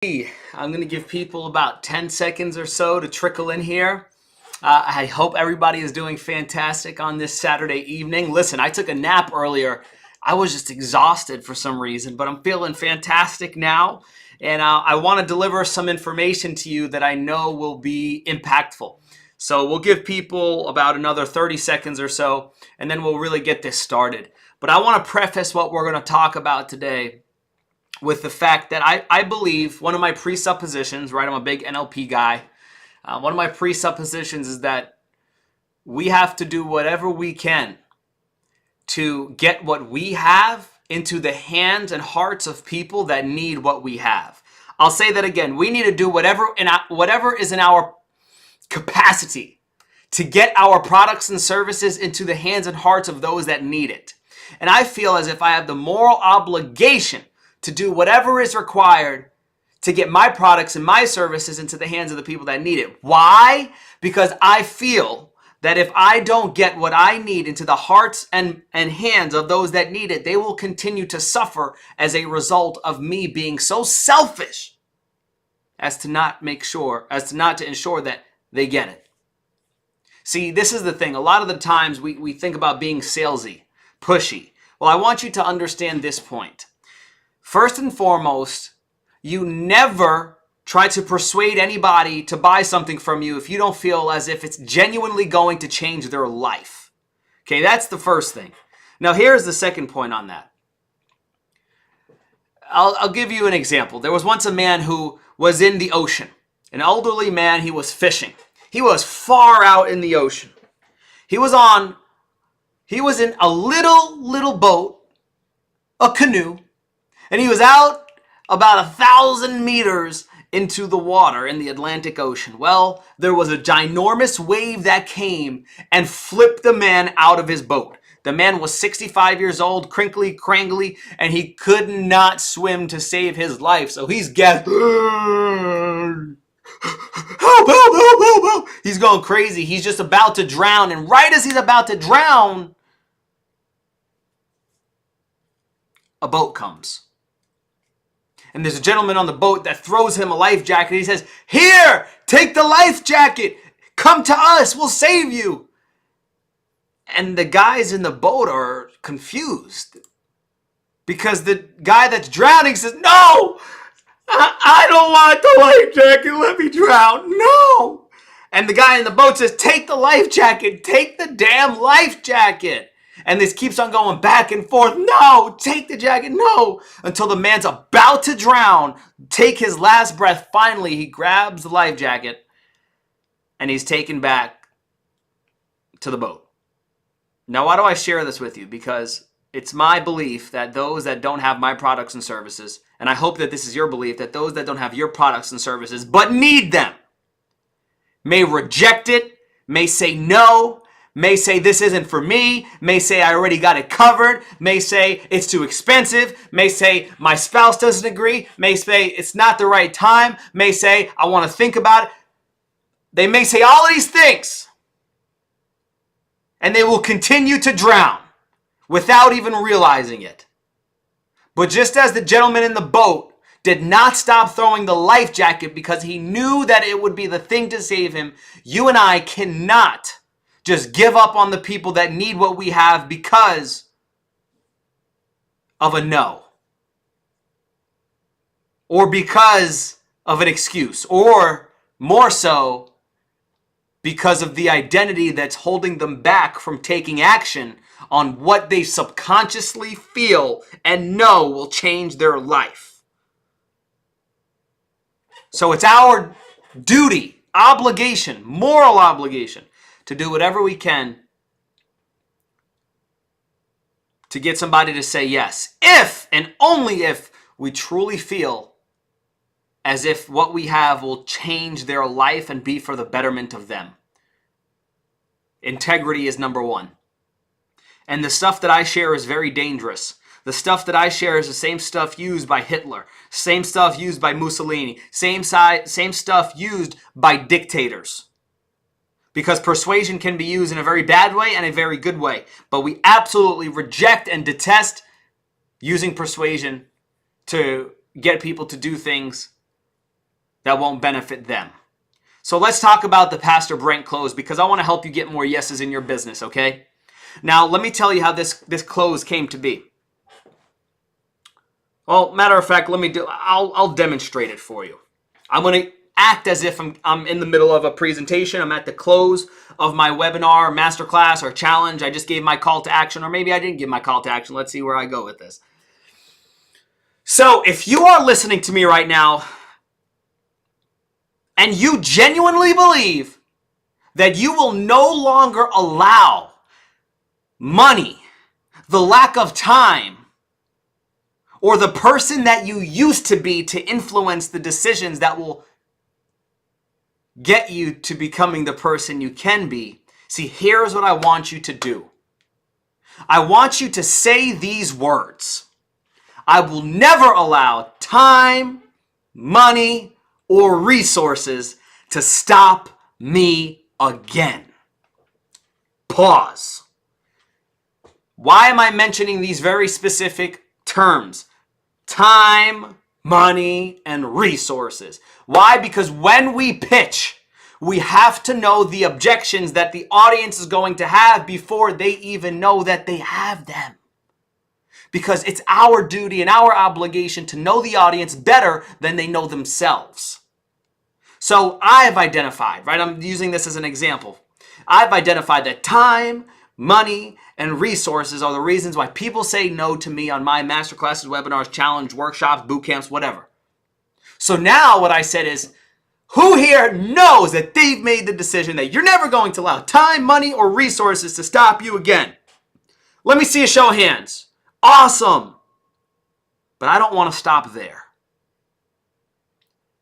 I'm going to give people about 10 seconds or so to trickle in here. I hope everybody is doing fantastic on this Saturday evening. Listen, I took a nap earlier. I was just exhausted for some reason, but I'm feeling fantastic now. And I want to deliver some information to you that I know will be impactful. So we'll give people about another 30 seconds or so, and then we'll really get this started. But I want to preface what we're going to talk about today with the fact that I believe one of my presuppositions, right? I'm a big NLP guy. One of my presuppositions is that we have to do whatever we can to get what we have into the hands and hearts of people that need what we have. I'll say that again. We need to do whatever is in our capacity to get our products and services into the hands and hearts of those that need it. And I feel as if I have the moral obligation to do whatever is required to get my products and my services into the hands of the people that need it. Why? Because I feel that if I don't get what I need into the hearts and hands of those that need it, they will continue to suffer as a result of me being so selfish as to not ensure that they get it. See, this is the thing. A lot of the times we think about being salesy, pushy. Well, I want you to understand this point. First and foremost, you never try to persuade anybody to buy something from you if you don't feel as if it's genuinely going to change their life. Okay, that's the first thing. Now, here's the second point on that. I'll give you an example. There was once a man who was in the ocean. An elderly man, he was fishing. He was far out in the ocean. He was in a little boat, a canoe, and he was out about 1,000 meters into the water in the Atlantic Ocean. Well, there was a ginormous wave that came and flipped the man out of his boat. The man was 65 years old, crinkly, crangly, and he could not swim to save his life. So he's gasping. Help, help, help, help, help. He's going crazy. He's just about to drown. And right as he's about to drown, a boat comes. And there's a gentleman on the boat that throws him a life jacket. He says, "Here, take the life jacket. Come to us. We'll save you." And the guys in the boat are confused because the guy that's drowning says, "No, I don't want the life jacket. Let me drown. No." And the guy in the boat says, "Take the life jacket. Take the damn life jacket." And this keeps on going back and forth. "No, take the jacket. No." Until the man's about to drown, take his last breath. Finally, he grabs the life jacket and he's taken back to the boat. Now, why do I share this with you? Because it's my belief that those that don't have my products and services, and I hope that this is your belief, that those that don't have your products and services but need them may reject it, may say no, may say this isn't for me, may say I already got it covered, may say it's too expensive, may say my spouse doesn't agree, may say it's not the right time, may say I want to think about it. They may say all of these things, and they will continue to drown without even realizing it. But just as the gentleman in the boat did not stop throwing the life jacket because he knew that it would be the thing to save him, you and I cannot just give up on the people that need what we have because of a no. Or because of an excuse. Or more so, because of the identity that's holding them back from taking action on what they subconsciously feel and know will change their life. So it's our duty, obligation, moral obligation, to do whatever we can to get somebody to say yes. If and only if we truly feel as if what we have will change their life and be for the betterment of them. Integrity is number one. And the stuff that I share is very dangerous. The stuff that I share is the same stuff used by Hitler, same stuff used by Mussolini, same stuff used by dictators. Because persuasion can be used in a very bad way and a very good way. But we absolutely reject and detest using persuasion to get people to do things that won't benefit them. So let's talk about the Pastor Brent close, because I want to help you get more yeses in your business, okay? Now, let me tell you how this close came to be. Well, matter of fact, I'll demonstrate it for you. I'm going to act as if I'm in the middle of a presentation. I'm at the close of my webinar, masterclass, or challenge. I just gave my call to action, or maybe I didn't give my call to action. Let's see where I go with this. So if you are listening to me right now and you genuinely believe that you will no longer allow money, the lack of time, or the person that you used to be to influence the decisions that will get you to becoming the person you can be, see, here's what I want you to do. I want you to say these words. I will never allow time, money, or resources to stop me again. Pause. Why am I mentioning these very specific terms? Time, money, and resources. Why? Because when we pitch, we have to know the objections that the audience is going to have before they even know that they have them. Because it's our duty and our obligation to know the audience better than they know themselves. So I've identified, right? I'm using this as an example. I've identified that time, money, and resources are the reasons why people say no to me on my masterclasses, webinars, challenge, workshops, boot camps, whatever. So now what I said is, who here knows that they've made the decision that you're never going to allow time, money, or resources to stop you again? Let me see a show of hands. Awesome. But I don't want to stop there.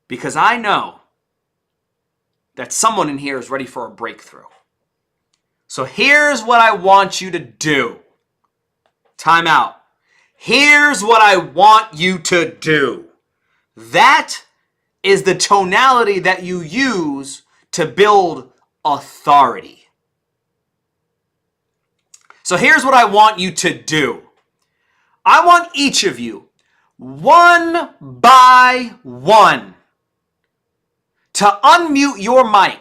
Because I know that someone in here is ready for a breakthrough. So here's what I want you to do. Time out. Here's what I want you to do. That is the tonality that you use to build authority. So here's what I want you to do. I want each of you, one by one, to unmute your mic,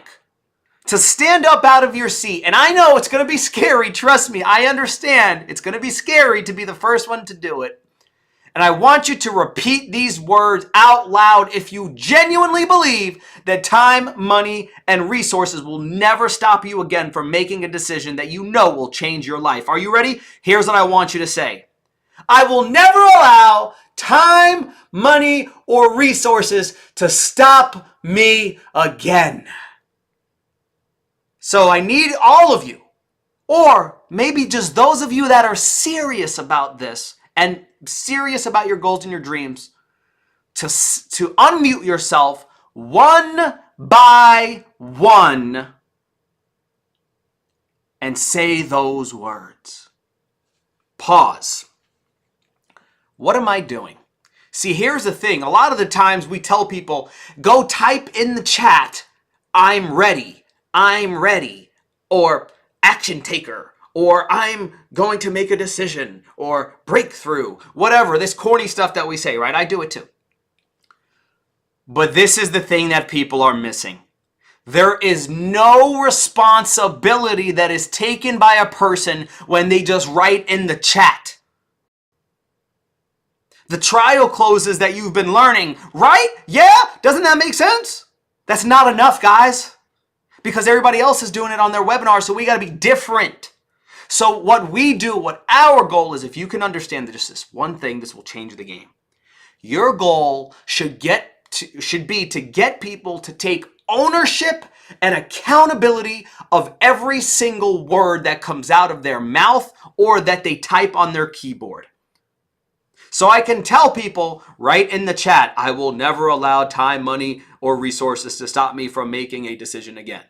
to stand up out of your seat. And I know it's going to be scary. Trust me, I understand. It's going to be scary to be the first one to do it. And I want you to repeat these words out loud if you genuinely believe that time, money, and resources will never stop you again from making a decision that you know will change your life. Are you ready? Here's what I want you to say. I will never allow time, money, or resources to stop me again. So I need all of you, or maybe just those of you that are serious about this and serious about your goals and your dreams, to unmute yourself one by one and say those words. Pause. What am I doing? See, here's the thing. A lot of the times we tell people, go type in the chat, I'm ready, or action taker, or I'm going to make a decision, or breakthrough, whatever, this corny stuff that we say, right? I do it too. But this is the thing that people are missing. There is no responsibility that is taken by a person when they just write in the chat. The trial closes that you've been learning, right? Yeah? Doesn't that make sense? That's not enough, guys. Because everybody else is doing it on their webinar, so we got to be different. So what we do, what our goal is, if you can understand that just this one thing, this will change the game. Your goal should be to get people to take ownership and accountability of every single word that comes out of their mouth or that they type on their keyboard. So I can tell people right in the chat, I will never allow time, money, or resources to stop me from making a decision again.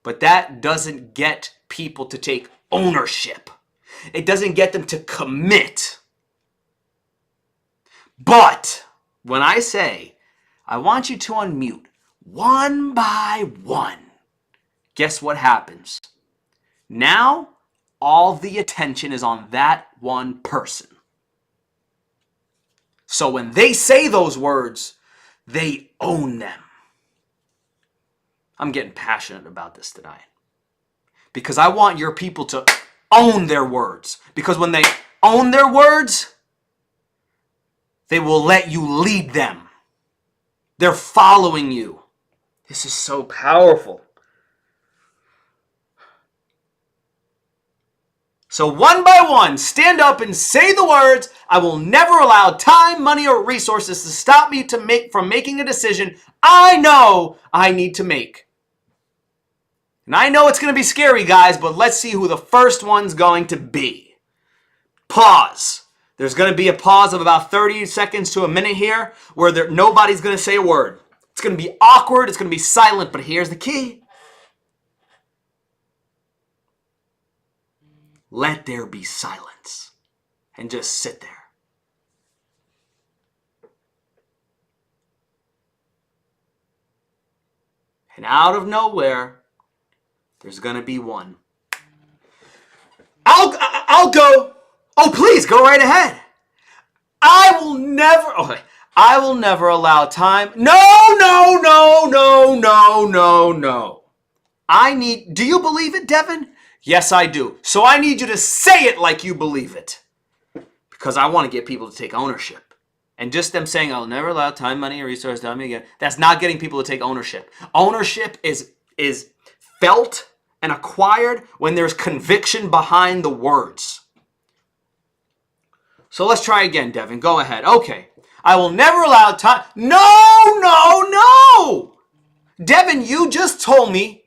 But that doesn't get people to take ownership. It doesn't get them to commit. But when I say, I want you to unmute one by one, guess what happens? Now, all the attention is on that one person. So when they say those words, They own them. I'm getting passionate about this tonight. Because I want your people to own their words. Because when they own their words, they will let you lead them. They're following you. This is so powerful. So one by one, stand up and say the words, I will never allow time, money, or resources to stop me from making a decision I know I need to make. And I know it's going to be scary, guys, but let's see who the first one's going to be. Pause. There's going to be a pause of about 30 seconds to a minute here where nobody's going to say a word. It's going to be awkward. It's going to be silent, but here's the key. Let there be silence and just sit there. And out of nowhere, there's going to be one. I'll go. Oh, please go right ahead. I will never allow time. No. Do you believe it, Devin? Yes, I do. So I need you to say it like you believe it. Because I want to get people to take ownership. And just them saying, I'll never allow time, money, or resources to me again. That's not getting people to take ownership. Ownership is felt and acquired when there's conviction behind the words. So let's try again, Devin. Go ahead. Okay. I will never allow time. No. Devin, you just told me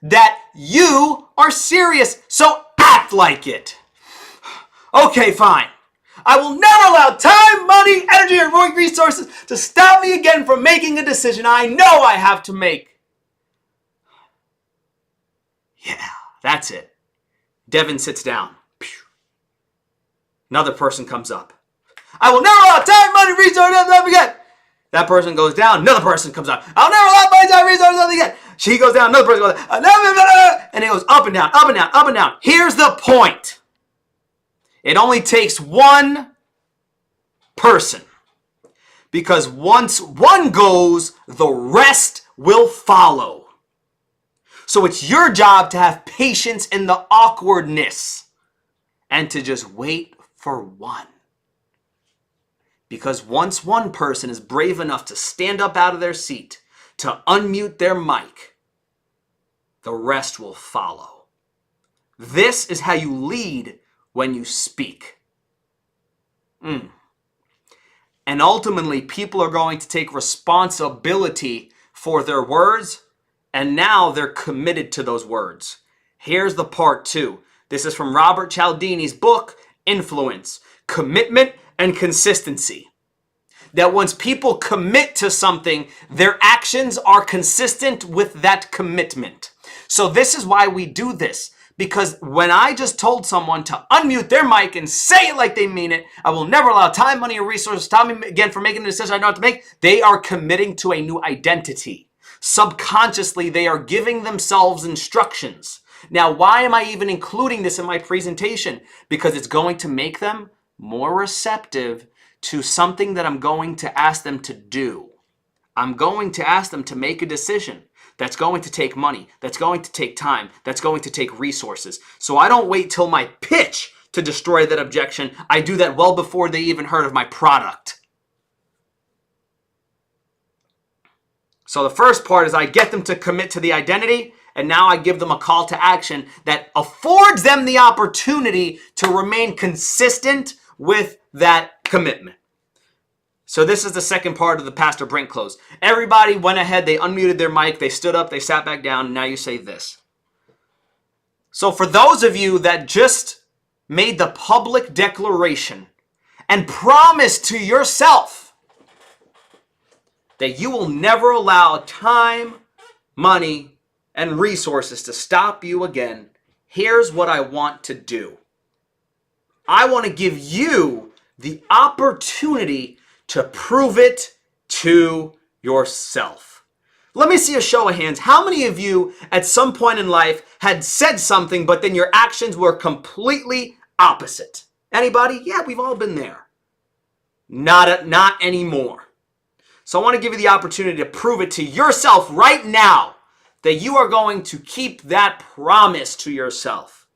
that you are serious, so act like it. Okay, fine. I will never allow time, money, energy, or resources to stop me again from making a decision I know I have to make. Yeah, that's it. Devin sits down. Another person comes up. I will never allow time, money, resources again. That person goes down. Another person comes up. I'll never allow money, time, resources again. She goes down. Another person goes down. And it goes up and down, up and down, up and down. Here's the point. It only takes one person. Because once one goes, the rest will follow. So it's your job to have patience in the awkwardness and to just wait for one. Because once one person is brave enough to stand up out of their seat, to unmute their mic, the rest will follow. This is how you lead when you speak. And ultimately, people are going to take responsibility for their words, and now they're committed to those words. Here's the part 2. This is from Robert Cialdini's book, Influence, Commitment and Consistency. That once people commit to something, their actions are consistent with that commitment. So this is why we do this. Because when I just told someone to unmute their mic and say it like they mean it, I will never allow time, money, or resources to stop me again from making a decision I know what to make, they are committing to a new identity. Subconsciously, they are giving themselves instructions. Now, why am I even including this in my presentation? Because it's going to make them more receptive to something that I'm going to ask them to do. I'm going to ask them to make a decision that's going to take money, that's going to take time, that's going to take resources. So I don't wait till my pitch to destroy that objection. I do that well before they even heard of my product. So the first part is I get them to commit to the identity, and now I give them a call to action that affords them the opportunity to remain consistent with that commitment. So this is the second part of the Pastor Brent close. Everybody went ahead, they unmuted their mic, they stood up, they sat back down, and now you say this. So for those of you that just made the public declaration and promised to yourself that you will never allow time, money, and resources to stop you again, here's what I want to do. I want to give you the opportunity to prove it to yourself. Let me see a show of hands. How many of you at some point in life had said something, but then your actions were completely opposite? Anybody? Yeah, we've all been there. Not anymore. So I want to give you the opportunity to prove it to yourself right now that you are going to keep that promise to yourself,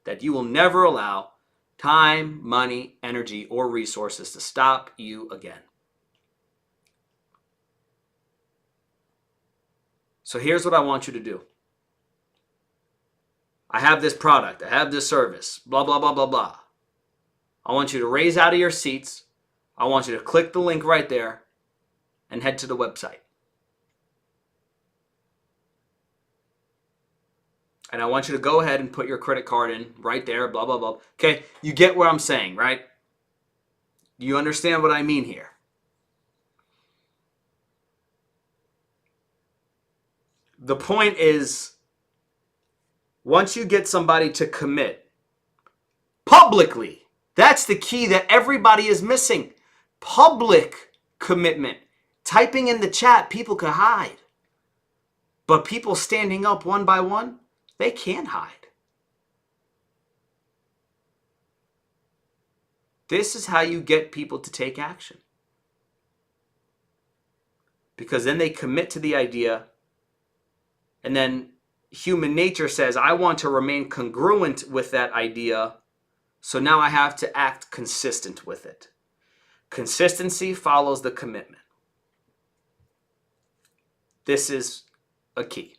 that you will never allow time, money, energy, or resources to stop you again. So here's what I want you to do. I have this product. I have this service. Blah, blah, blah, blah, blah. I want you to raise out of your seats. I want you to click the link right there and head to the website. And I want you to go ahead and put your credit card in right there, blah, blah, blah. Okay, you get what I'm saying, right? You understand what I mean here. The point is, once you get somebody to commit publicly, that's the key that everybody is missing. Public commitment. Typing in the chat, people could hide. But people standing up one by one, they can't hide. This is how you get people to take action. Because then they commit to the idea, and then human nature says, I want to remain congruent with that idea, so now I have to act consistent with it. Consistency follows the commitment. This is a key.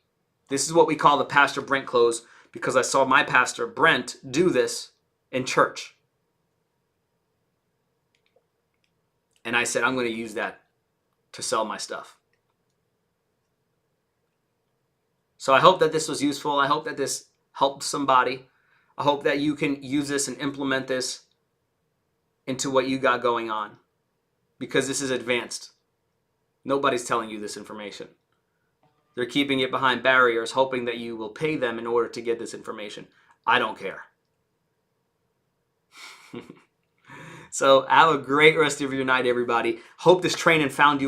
This is what we call the Pastor Brent close, because I saw my pastor Brent do this in church. And I said, I'm going to use that to sell my stuff. So I hope that this was useful. I hope that this helped somebody. I hope that you can use this and implement this into what you got going on, because this is advanced. Nobody's telling you this information. They're keeping it behind barriers, hoping that you will pay them in order to get this information. I don't care. So have a great rest of your night, everybody. Hope this training found you well.